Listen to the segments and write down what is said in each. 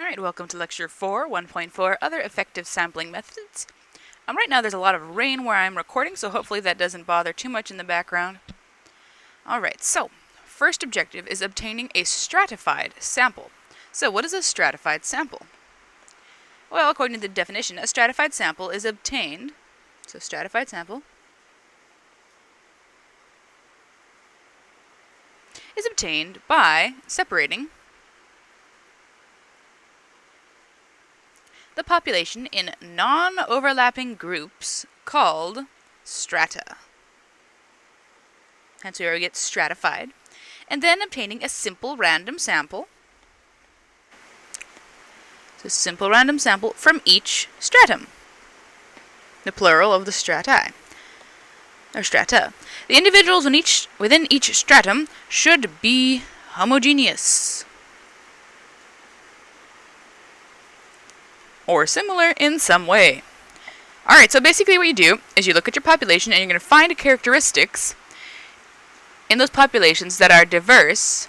Alright, welcome to Lecture 4, 1.4, Other Effective Sampling Methods. Right now there's a lot of rain where I'm recording, so hopefully that doesn't bother too much in the background. Alright, so, first objective is obtaining a stratified sample. So what is a stratified sample? Well, according to the definition, a stratified sample is obtained, so stratified sample, is obtained by separating the population in non-overlapping groups called strata. That's where we get stratified. And then obtaining a simple random sample. So simple random sample from each stratum. The plural of the strata. Or strata. The individuals within each stratum should be homogeneous, or similar in some way. Alright, so basically what you do is you look at your population and you're going to find characteristics in those populations that are diverse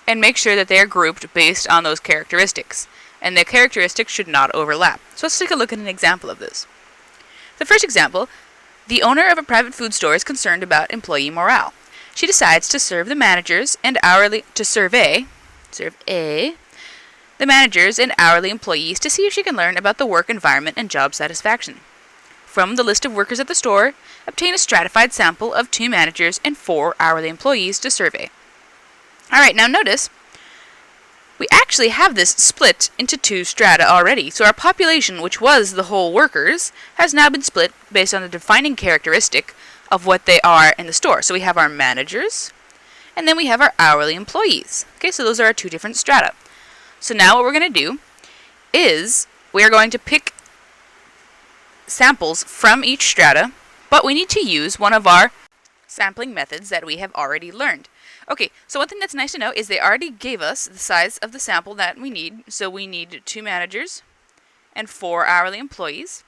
and make sure that they are grouped based on those characteristics. And the characteristics should not overlap. So let's take a look at an example of this. The first example, the owner of a private food store is concerned about employee morale. She decides to survey the managers and hourly employees to see if she can learn about the work environment and job satisfaction. From the list of workers at the store, obtain a stratified sample of 2 managers and 4 hourly employees to survey. Alright, now notice, we actually have this split into 2 strata already. So our population, which was the whole workers, has now been split based on the defining characteristic of what they are in the store. So we have our managers, and then we have our hourly employees. Okay, so those are our 2 different strata. So now what we're going to do is we are going to pick samples from each strata, but we need to use one of our sampling methods that we have already learned. Okay, so one thing that's nice to know is they already gave us the size of the sample that we need. So we need 2 managers and 4 hourly employees.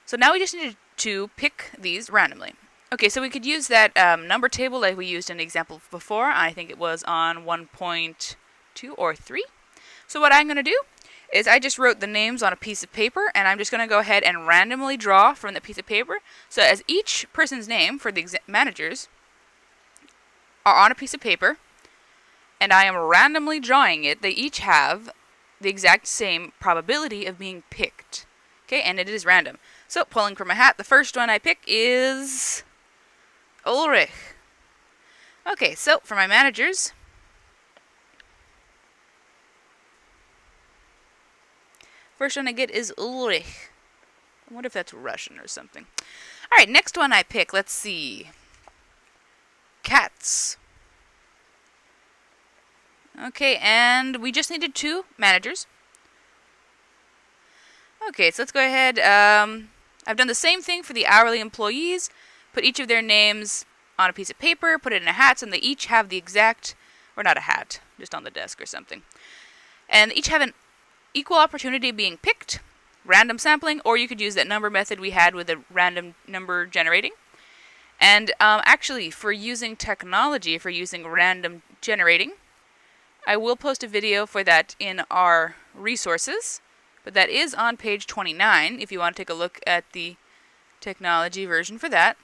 So now we just need to pick these randomly. Okay, so we could use that number table like we used in the example before. I think it was on 1.2 or 3. So what I'm going to do is I just wrote the names on a piece of paper, and I'm just going to go ahead and randomly draw from the piece of paper. So as each person's name for the managers are on a piece of paper, and I am randomly drawing it, they each have the exact same probability of being picked. Okay, and it is random. So pulling from a hat, the first one I pick is Ulrich. Okay, so for my managers, first one I get is Ulrich. I wonder if that's Russian or something. Alright, next one I pick, let's see. Cats. Okay, and we just needed 2 managers. Okay, so let's go ahead. I've done the same thing for the hourly employees. Put each of their names on a piece of paper, put it in a hat, and they each have the exact, or not a hat, just on the desk or something. And they each have an equal opportunity of being picked, random sampling, or you could use that number method we had with the random number generating. And actually, for using technology, for using random generating, I will post a video for that in our resources, but that is on page 29 if you want to take a look at the technology version for that.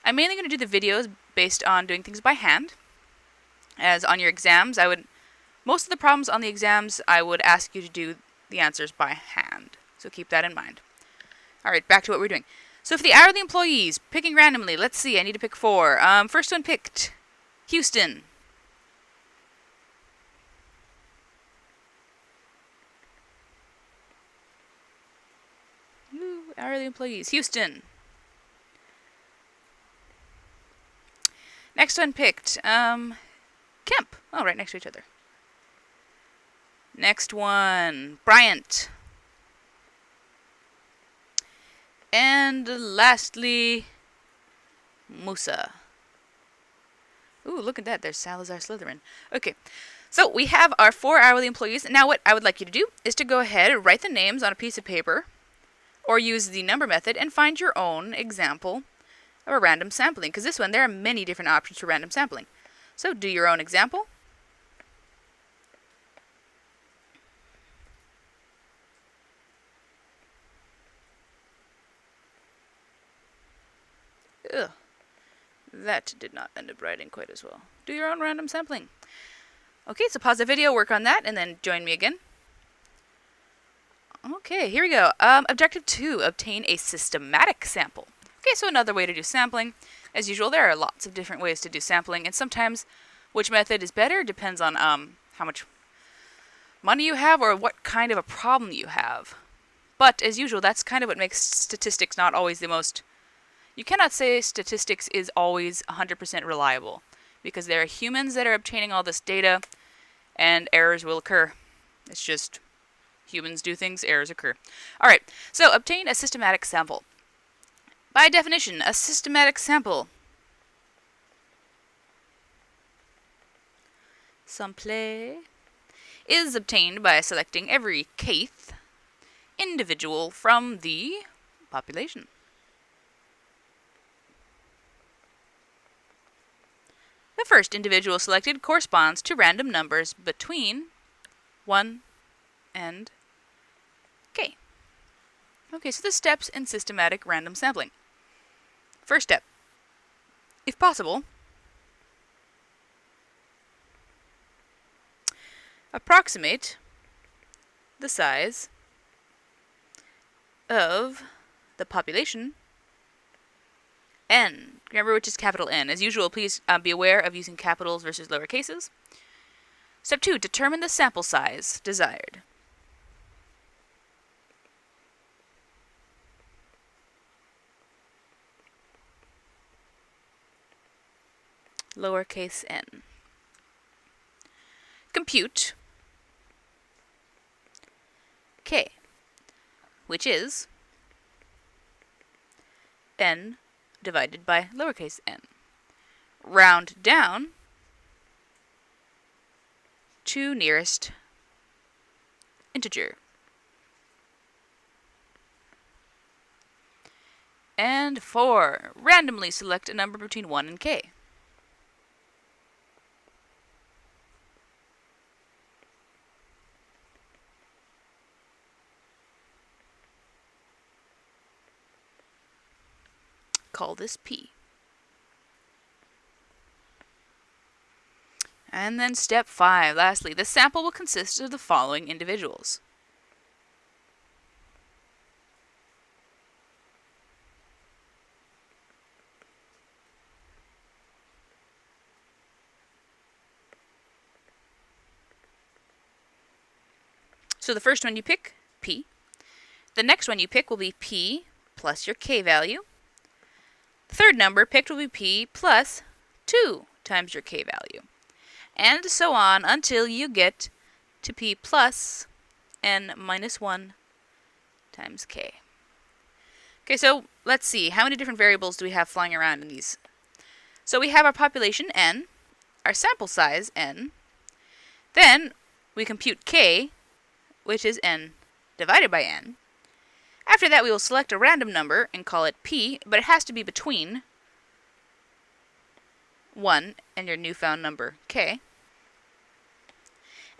I'm mainly going to do the videos based on doing things by hand, as on your exams, most of the problems on the exams, I would ask you to do the answers by hand. So keep that in mind. Alright, back to what we're doing. So for the hourly employees, picking randomly, let's see, I need to pick 4. First one picked, Houston. Ooh, hourly employees, Houston. Next one picked, Kemp. Oh, right next to each other. Next one, Bryant. And lastly, Musa. Ooh, look at that. There's Salazar Slytherin. Okay, so we have our 4 hourly employees. Now what I would like you to do is to go ahead and write the names on a piece of paper or use the number method and find your own example of a random sampling. Because this one, there are many different options for random sampling. So do your own example. Ugh. That did not end up writing quite as well. Do your own random sampling. Okay, so pause the video, work on that, and then join me again. Okay, here we go. Objective 2, obtain a systematic sample. Okay, so another way to do sampling. As usual, there are lots of different ways to do sampling, and sometimes which method is better depends on how much money you have or what kind of a problem you have. But as usual, that's kind of what makes statistics not always the most... You cannot say statistics is always 100% reliable, because there are humans that are obtaining all this data, and errors will occur. It's just humans do things, errors occur. Alright, so obtain a systematic sample. By definition, a systematic sample is obtained by selecting every kth individual from the population. The first individual selected corresponds to random numbers between 1 and k. Okay, so the steps in systematic random sampling. First step. If possible, approximate the size of the population N. Remember which is capital N. As usual, please be aware of using capitals versus lower cases. Step 2. Determine the sample size desired. Lowercase n. Compute k, which is n divided by lowercase n. Round down to nearest integer. And 4. Randomly select a number between 1 and k. Call this P. And then step 5, lastly, the sample will consist of the following individuals. So the first one you pick, P. The next one you pick will be P plus your k value. The third number picked will be P plus 2 times your k value. And so on until you get to P plus n minus 1 times k. Okay, so let's see. How many different variables do we have flying around in these? So we have our population n, our sample size n. Then we compute k, which is n divided by n. After that, we will select a random number and call it P, but it has to be between 1 and your newfound number k.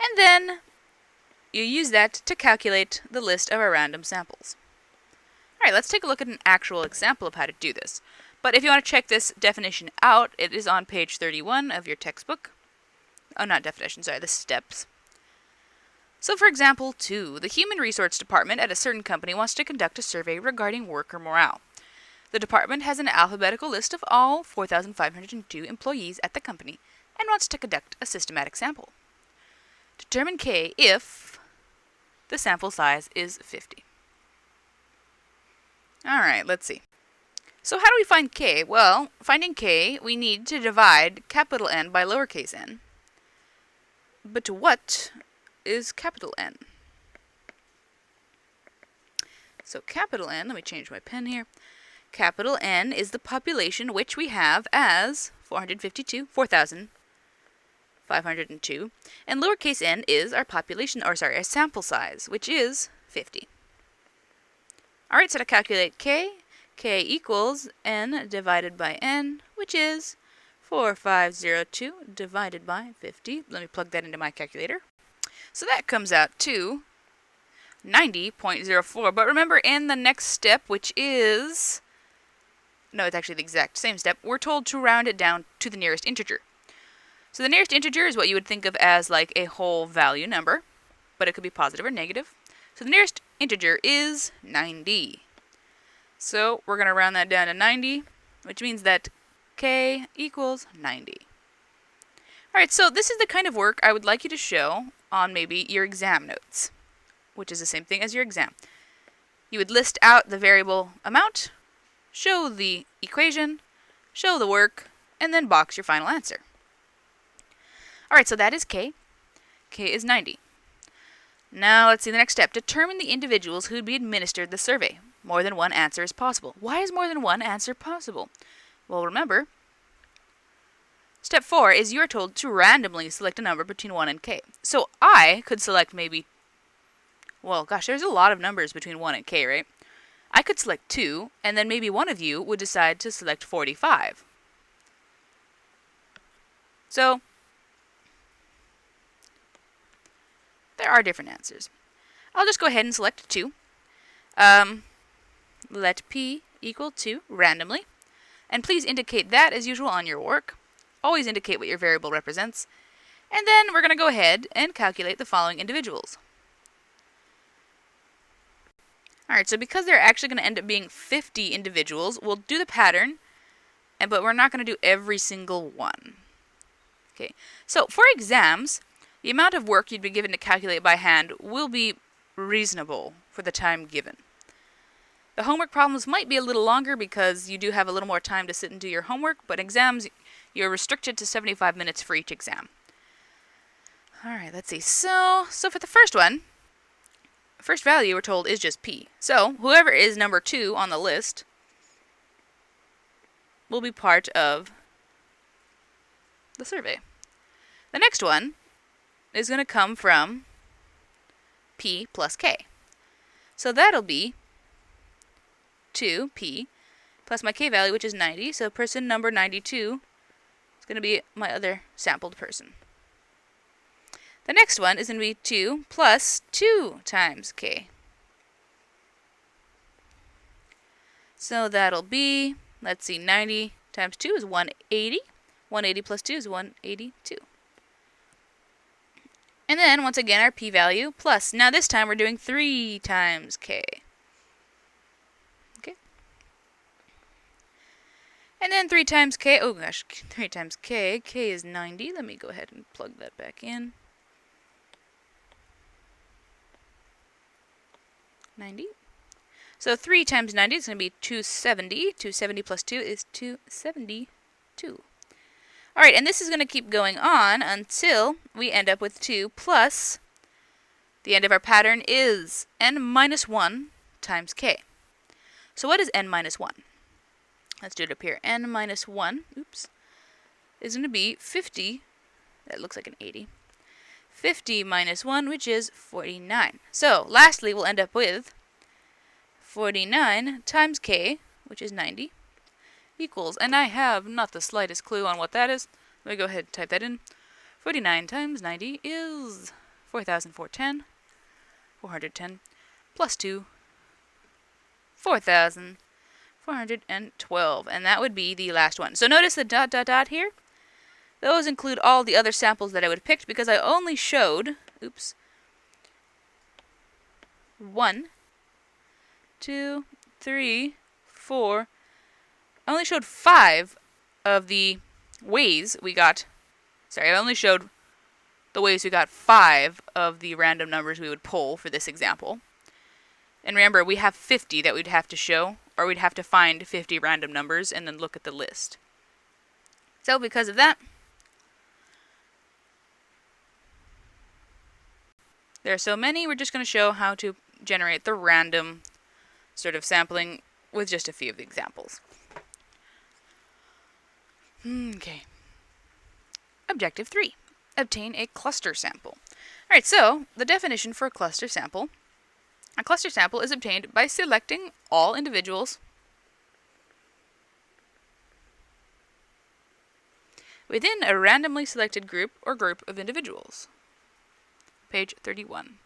And then you use that to calculate the list of our random samples. Alright, let's take a look at an actual example of how to do this. But if you want to check this definition out, it is on page 31 of your textbook. Oh, not definition, sorry, the steps. So for example 2, the Human Resource Department at a certain company wants to conduct a survey regarding worker morale. The department has an alphabetical list of all 4,502 employees at the company and wants to conduct a systematic sample. Determine k if the sample size is 50. Alright, let's see. So how do we find k? Well, finding k, we need to divide capital N by lowercase n. But what is capital N? So capital N, let me change my pen here. Capital N is the population which we have as 4,502, and lowercase n is our population, or sorry, our sample size, which is 50. Alright, so to calculate k equals n divided by n, which is 4502 divided by 50. Let me plug that into my calculator. So that comes out to 90.04. But remember, in the next step, which is no, it's actually the exact same step, we're told to round it down to the nearest integer. So the nearest integer is what you would think of as like a whole value number, but it could be positive or negative. So the nearest integer is 90. So we're going to round that down to 90, which means that k equals 90. Alright, so this is the kind of work I would like you to show on maybe your exam notes, which is the same thing as your exam. You would list out the variable amount, show the equation, show the work, and then box your final answer. Alright, so that is k. K is 90. Now let's see the next step. Determine the individuals who would be administered the survey. More than one answer is possible. Why is more than one answer possible? Well, remember, step 4 is you are told to randomly select a number between 1 and k. So I could select maybe, well, gosh, there's a lot of numbers between 1 and k, right? I could select 2, and then maybe one of you would decide to select 45. So there are different answers. I'll just go ahead and select 2. Let p equal 2 randomly. And please indicate that as usual on your work. Always indicate what your variable represents. And then we're going to go ahead and calculate the following individuals. Alright, so because they're actually going to end up being 50 individuals, we'll do the pattern, but we're not going to do every single one. Okay, so for exams, the amount of work you'd be given to calculate by hand will be reasonable for the time given. The homework problems might be a little longer because you do have a little more time to sit and do your homework, but exams, you're restricted to 75 minutes for each exam. Alright, let's see. So for the first one, first value we're told is just p. So whoever is number 2 on the list will be part of the survey. The next one is going to come from p plus k. So that'll be 2p plus my k value, which is 90. So person number 92 is going to be my other sampled person. The next one is going to be 2 plus 2 times k. So that'll be, let's see, 90 times 2 is 180. 180 plus 2 is 182. And then, once again, our p-value plus. Now this time we're doing 3 times k. Okay. And then 3 times k, oh gosh, 3 times k. K is 90. Let me go ahead and plug that back in. 90. So 3 times 90 is going to be 270. 270 plus 2 is 272. Alright, and this is going to keep going on until we end up with 2 plus, the end of our pattern is n minus 1 times k. So what is n minus 1? Let's do it up here. N minus 1, is going to be 50. That looks like an 80. 50 minus 1, which is 49. So, lastly, we'll end up with 49 times k, which is 90, equals, and I have not the slightest clue on what that is. Let me go ahead and type that in. 49 times 90 is 4,410. 410 plus 2, 4,412. And that would be the last one. So notice the dot, dot, dot here. Those include all the other samples that I would have picked because I only showed, 1, 2, 3, 4, I only showed 5 of the ways we got, I only showed the ways we got 5 of the random numbers we would pull for this example. And remember, we have 50 that we'd have to show, or we'd have to find 50 random numbers and then look at the list. So because of that, there are so many, we're just going to show how to generate the random sort of sampling with just a few of the examples. Okay. Objective 3. Obtain a cluster sample. Alright, so the definition for a cluster sample is obtained by selecting all individuals within a randomly selected group or group of individuals. Page 31.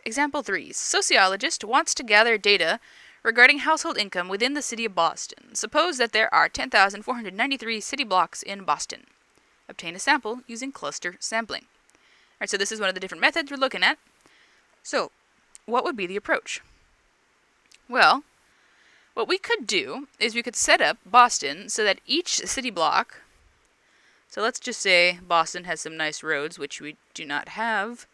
Example 3. Sociologist wants to gather data regarding household income within the city of Boston. Suppose that there are 10,493 city blocks in Boston. Obtain a sample using cluster sampling. Alright, so this is one of the different methods we're looking at. So, what would be the approach? Well, what we could do is we could set up Boston so that each city block, so let's just say Boston has some nice roads, which we do not have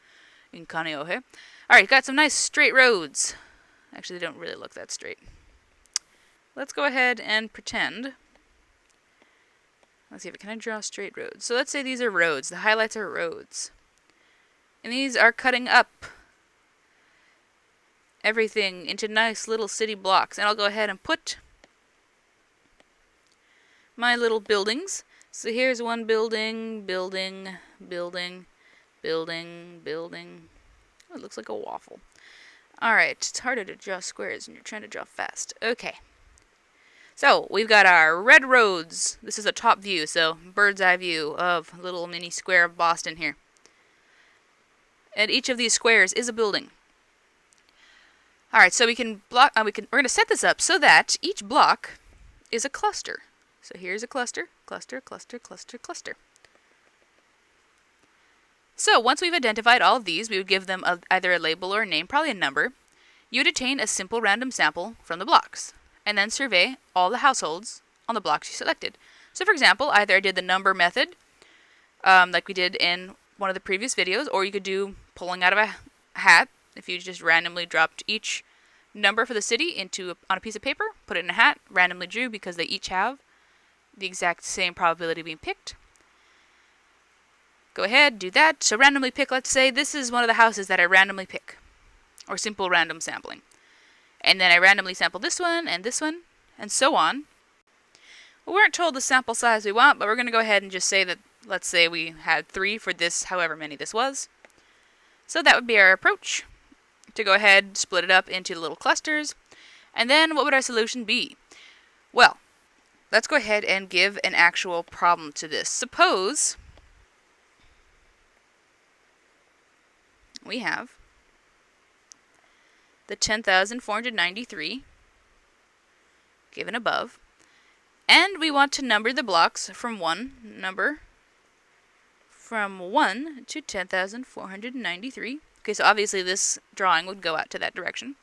in Kaneohe. Alright, got some nice straight roads. Actually, they don't really look that straight. Let's go ahead and pretend. Let's see if can I draw straight roads. So let's say these are roads. The highlights are roads. And these are cutting up everything into nice little city blocks. And I'll go ahead and put my little buildings. So here's one building, building, building, building, building. Oh, it looks like a waffle. Alright, it's harder to draw squares when you're trying to draw fast. Okay. So, we've got our red roads. This is a top view, so bird's eye view of a little mini square of Boston here. And each of these squares is a building. Alright, so we're going to set this up so that each block is a cluster. So here's a cluster, cluster, cluster, cluster, cluster. So once we've identified all of these, we would give them either a label or a name, probably a number. You would obtain a simple random sample from the blocks, and then survey all the households on the blocks you selected. So for example, either I did the number method, like we did in one of the previous videos, or you could do pulling out of a hat, if you just randomly dropped each number for the city on a piece of paper, put it in a hat, randomly drew because they each have the exact same probability of being picked. Go ahead, do that. So randomly pick, let's say this is one of the houses that I randomly pick, or simple random sampling. And then I randomly sample this one, and so on. We weren't told the sample size we want, but we're going to go ahead and just say that, let's say we had 3 for this, however many this was. So that would be our approach, to go ahead, split it up into little clusters. And then what would our solution be? Well, let's go ahead and give an actual problem to this. Suppose we have the 10,493 given above, and we want to number the blocks from 1 to 10,493. Okay, so obviously this drawing would go out to that direction.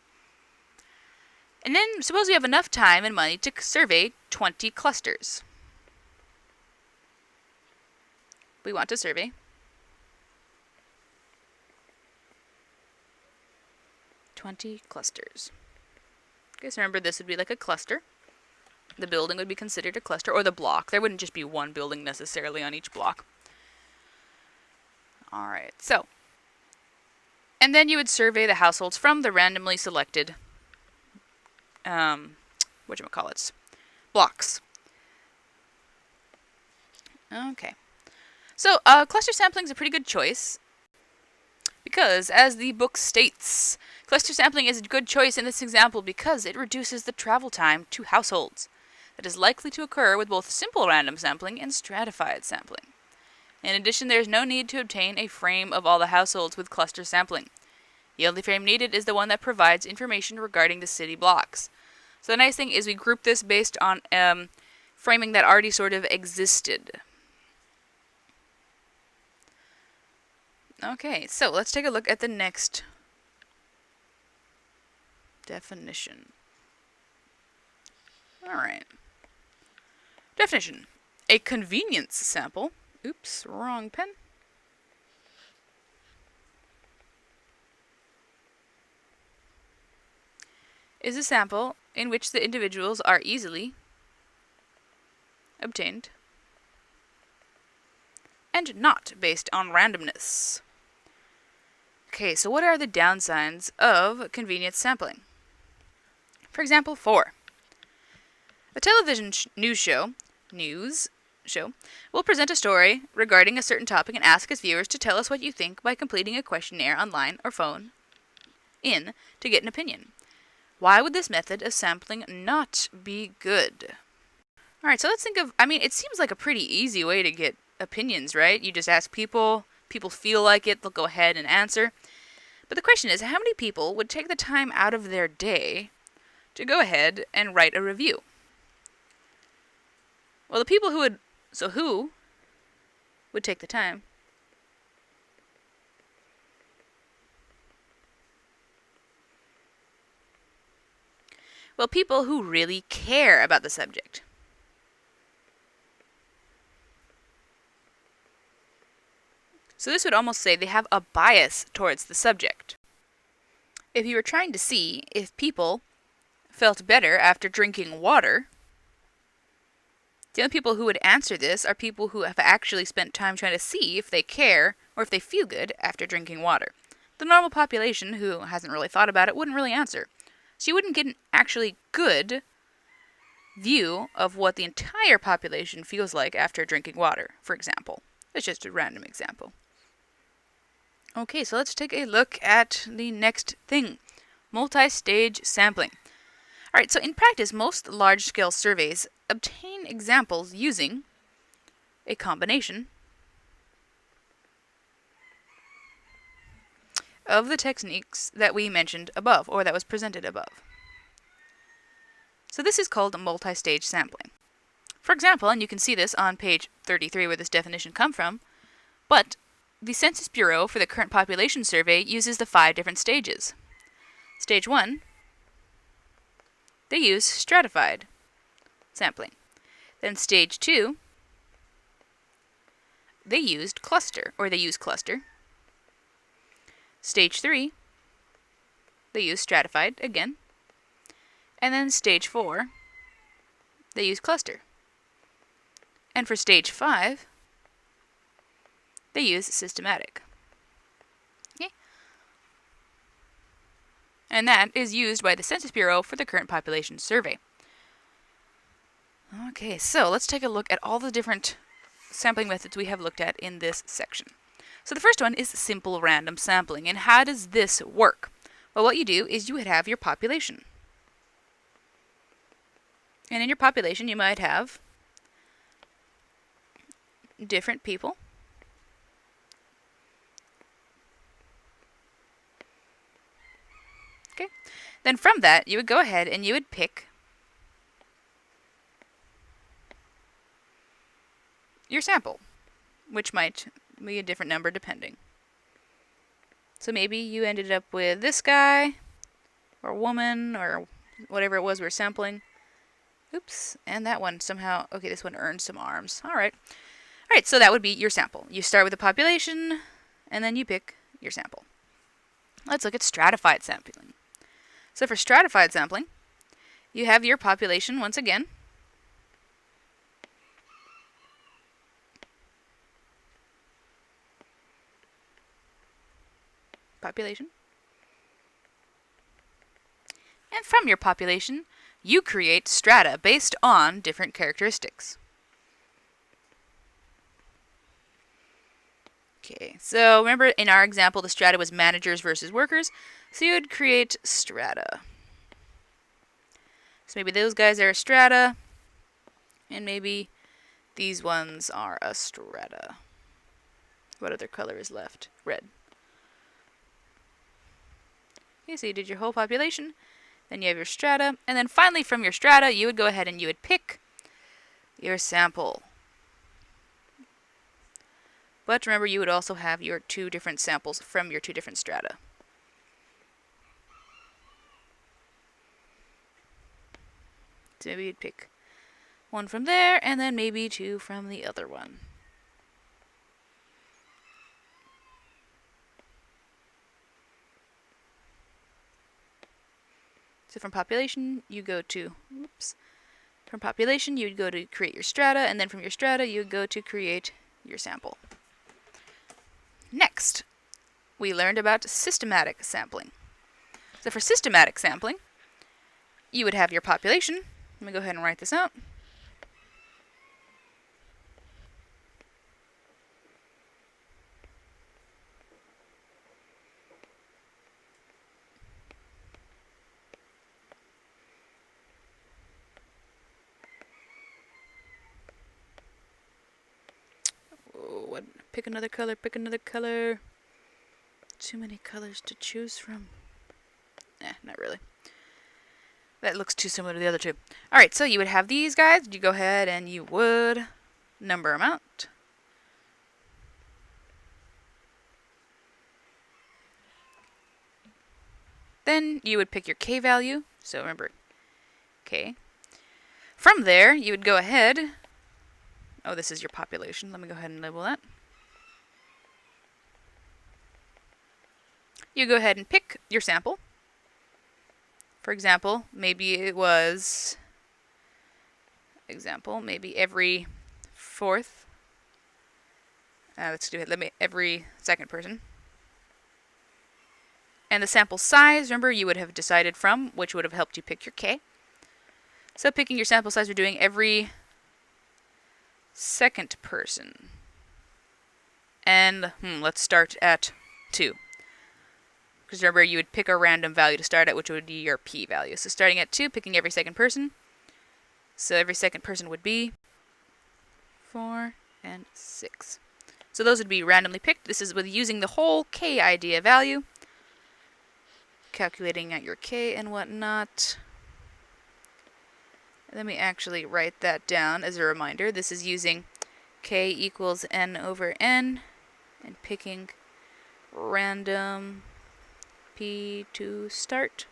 And then suppose we have enough time and money to survey 20 clusters. We want to survey 20 clusters. Okay, so remember this would be like a cluster. The building would be considered a cluster, or the block. There wouldn't just be one building necessarily on each block. Alright, so. And then you would survey the households from the randomly selected blocks. Okay. So, cluster sampling is a pretty good choice. Because, as the book states, cluster sampling is a good choice in this example because it reduces the travel time to households that is likely to occur with both simple random sampling and stratified sampling. In addition, there is no need to obtain a frame of all the households with cluster sampling. The only frame needed is the one that provides information regarding the city blocks. So the nice thing is we group this based on framing that already sort of existed. Okay, so let's take a look at the next definition. Alright. Definition. A convenience sample. Oops, wrong pen. Is a sample in which the individuals are easily obtained and not based on randomness. Okay, so what are the downsides of convenience sampling? For example, 4. A television news show will present a story regarding a certain topic and ask its viewers to tell us what you think by completing a questionnaire online or phone in to get an opinion. Why would this method of sampling not be good? Alright, so let's think of, it seems like a pretty easy way to get opinions, right? You just ask people feel like it, they'll go ahead and answer. But the question is, how many people would take the time out of their day to go ahead and write a review? Well, the people who would... So who would take the time? Well, people who really care about the subject. So this would almost say they have a bias towards the subject. If you were trying to see if people felt better after drinking water, the only people who would answer this are people who have actually spent time trying to see if they care or if they feel good after drinking water. The normal population who hasn't really thought about it wouldn't really answer. So you wouldn't get an actually good view of what the entire population feels like after drinking water, for example. It's just a random example. Okay, so let's take a look at the next thing, multistage sampling. Alright, so in practice, most large-scale surveys obtain examples using a combination of the techniques that we mentioned above, or that was presented above. So this is called multistage sampling. For example, and you can see this on page 33 where this definition comes from, but the Census Bureau for the current population survey uses the 5 different stages. Stage 1, they use stratified sampling. Then stage 2, they use cluster. Stage 3, they use stratified again. And then stage 4, they use cluster. And for stage 5, they use systematic. Okay? And that is used by the Census Bureau for the current population survey. Okay, so let's take a look at all the different sampling methods we have looked at in this section. So the first one is simple random sampling. And how does this work? Well, what you do is you would have your population. And in your population, you might have different people. Okay. Then from that, you would go ahead and you would pick your sample, which might be a different number depending. So maybe you ended up with this guy, or woman, or whatever it was we were sampling. Oops, and that one somehow, okay, this one earned some arms. Alright, so that would be your sample. You start with the population, and then you pick your sample. Let's look at stratified sampling. So for stratified sampling, you have your population once again. Population. And from your population, you create strata based on different characteristics. Okay, so remember in our example, the strata was managers versus workers. So you would create strata. So maybe those guys are a strata, and maybe these ones are a strata. What other color is left? Red. Okay, so you did your whole population, then you have your strata, and then finally from your strata, you would go ahead and you would pick your sample. But remember, you would also have your 2 different samples from your 2 different strata. So maybe you'd pick one from there, and then maybe 2 from the other one. So from population, you go to, from population, you would go to create your strata, and then from your strata, you would go to create your sample. Next, we learned about systematic sampling. So for systematic sampling, you would have your population. Let me go ahead and write this out. Pick another color. Too many colors to choose from. Not really. That looks too similar to the other two. Alright, so you would have these guys. You go ahead and you would number them out. Then you would pick your K value. So remember, K. From there, you would go ahead. Oh, this is your population. Let me go ahead and label that. You go ahead and pick your sample. For example, maybe it was, maybe every fourth. Let's do it. Every second person. And the sample size, remember, you would have decided from, which would have helped you pick your K. So picking your sample size, we're doing every second person. And let's start at 2. Because remember, you would pick a random value to start at, which would be your P value. So starting at 2, picking every second person. So every second person would be 4 and 6. So those would be randomly picked. This is with using the whole K idea value. Calculating out your K and whatnot. Let me actually write that down as a reminder. This is using K equals N over N and picking random P to start.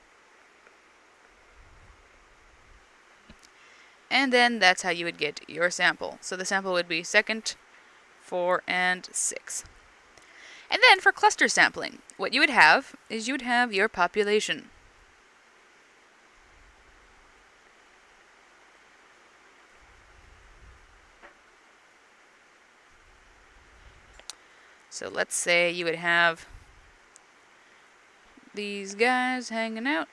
And then that's how you would get your sample. So the sample would be second, 4, and 6. And then for cluster sampling, what you would have is you would have your population. So let's say you would have these guys hanging out.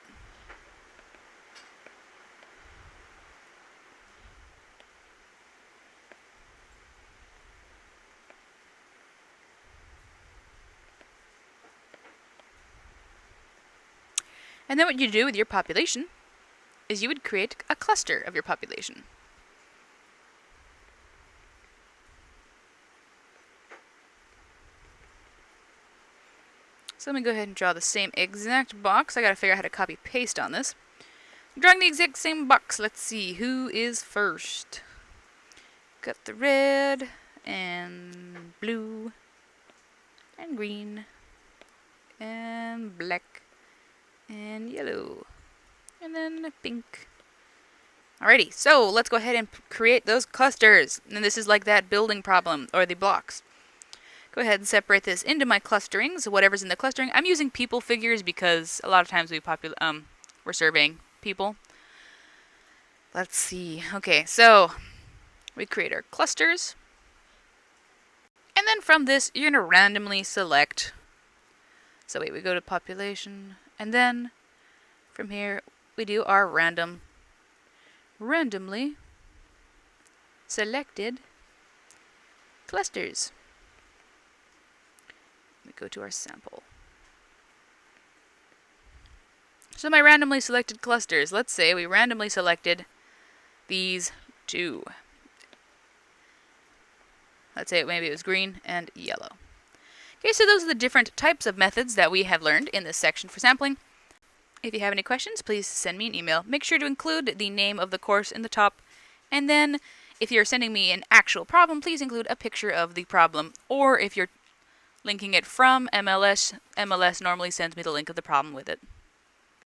And then what you do with your population is you would create a cluster of your population. So let me go ahead and draw the same exact box. I gotta figure out how to copy paste on this. I'm drawing the exact same box. Let's see who is first. Got the red and blue and green and black and yellow and then pink. Alrighty, so let's go ahead and create those clusters. And this is like that building problem, or the blocks. Go ahead and separate this into my clustering. So whatever's in the clustering, I'm using people figures because a lot of times we're surveying people. Let's see. Okay, so we create our clusters. And then from this, you're going to randomly select. So wait, we go to population. And then from here, we do our randomly selected clusters. We go to our sample. So my randomly selected clusters, let's say we randomly selected these 2. Let's say maybe it was green and yellow. Okay, so those are the different types of methods that we have learned in this section for sampling. If you have any questions, please send me an email. Make sure to include the name of the course in the top. And then if you're sending me an actual problem, please include a picture of the problem. Or if you're linking it from MLS, MLS normally sends me the link of the problem with it.